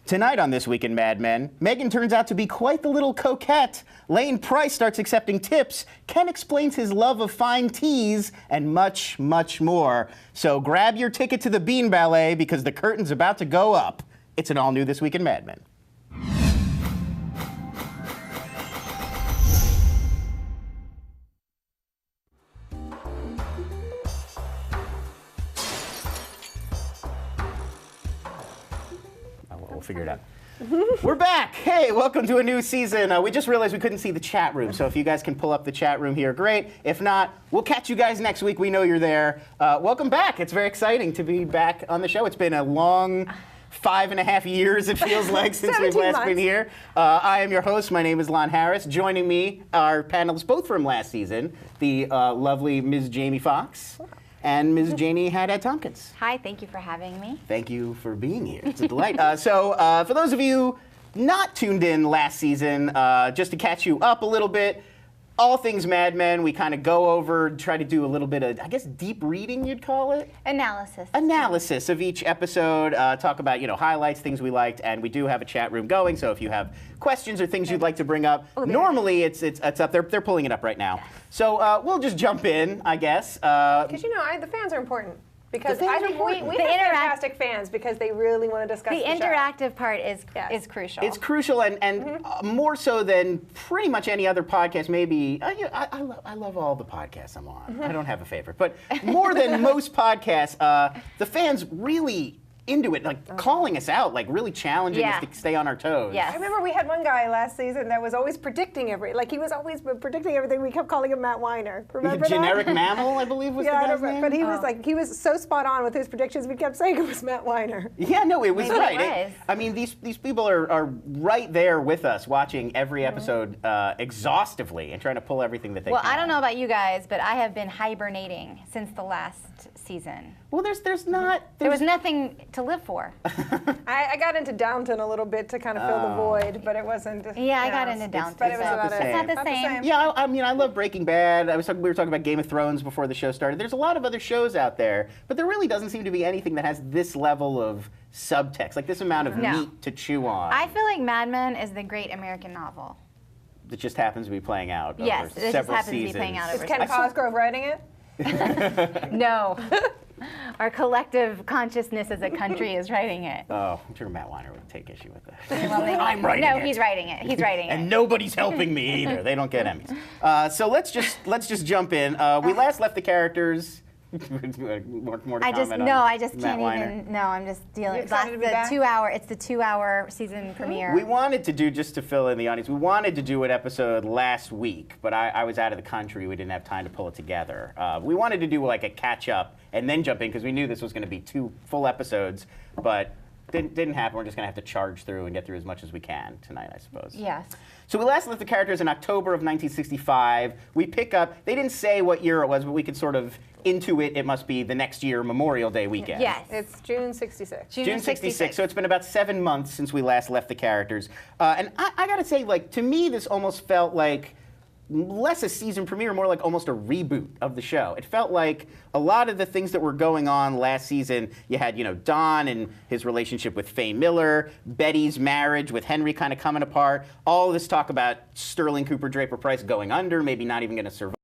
Tonight on This Week in Mad Men, Megan turns out to be quite the little coquette. Lane Price starts accepting tips. Ken explains his love of fine teas, and much, much more. So grab your ticket to the Bean Ballet because the curtain's about to go up. It's an all-new This Week in Mad Men. We'll figure it out. We're back. Hey, welcome to a new season. We just realized we couldn't see the chat room, so if you guys can pull up the chat room here, great. If not, we'll catch you guys next week. We know you're there. Welcome back. It's very exciting to be back on the show. It's been a long 5.5 years, it feels like, since we've last been here. I am your host. My name is Lon Harris. Joining me are panelists both from last season, the lovely Ms. Jamie Foxx and Ms. Janie Haddad-Tompkins. Hi, thank you for having me. Thank you for being here. It's a delight. So for those of you not tuned in last season, just to catch you up a little bit, all things Mad Men, we kind of go over, try to do a little bit of, I guess, deep reading, you'd call it? Analysis. Analysis of each episode, talk about, highlights, things we liked, and we do have a chat room going, so if you have questions or things you'd like to bring up, normally it's up there. They're pulling it up right now. So we'll just jump in, I guess. Because the fans are important. Because I think we have fantastic fans because they really want to discuss the interactive part is crucial. It's crucial, and more so than pretty much any other podcast. Maybe I love all the podcasts I'm on. I don't have a favorite, but more than most podcasts, the fans really into it, like calling us out, like really challenging us to stay on our toes. Yes. I remember we had one guy last season that was always predicting he was always predicting everything. We kept calling him Matt Weiner. Remember Generic Mammal, I believe was the guy's name. But he was so spot on with his predictions. We kept saying it was Matt Weiner. Yeah, no, it was right. I mean, these people are right there with us, watching every episode exhaustively and trying to pull everything that they can. Well, I don't know about you guys, but I have been hibernating since the last season. Well, there was nothing to live for. I got into Downton a little bit to kind of fill the void, but it wasn't. Yeah, I got into Downton. But it was about it's not the same. Yeah, I mean, I love Breaking Bad. We were talking about Game of Thrones before the show started. There's a lot of other shows out there, but there really doesn't seem to be anything that has this level of subtext, like this amount of meat to chew on. I feel like Mad Men is the great American novel. That just happens to be playing out over it just several happens seasons. to be playing out over Is Ken Cosgrove writing it? No. Our collective consciousness as a country is writing it. Oh, I'm sure Matt Weiner would take issue with that. Well, I'm writing it. No, he's writing it. He's writing it. And nobody's helping me either. They don't get Emmys. So let's just jump in. We last left the characters. more to I just Matt can't Weiner. even. No, I'm just dealing. It's the 2-hour. It's the 2-hour season premiere. We wanted to do, just to fill in the audience, we wanted to do an episode last week, but I was out of the country. We didn't have time to pull it together. We wanted to do like a catch up and then jump in because we knew this was going to be 2 full episodes, but didn't happen. We're just going to have to charge through and get through as much as we can tonight, I suppose. Yes. So we last left the characters in October of 1965. We pick up, they didn't say what year it was, but we could sort of intuit it must be the next year, Memorial Day weekend. Yes. It's June 66. June 66. So it's been about 7 months since we last left the characters. And I got to say, like, to me, this almost felt like less a season premiere, more like almost a reboot of the show. It felt like a lot of the things that were going on last season, you had, Don and his relationship with Faye Miller, Betty's marriage with Henry kind of coming apart, all this talk about Sterling Cooper Draper Price going under, maybe not even going to survive.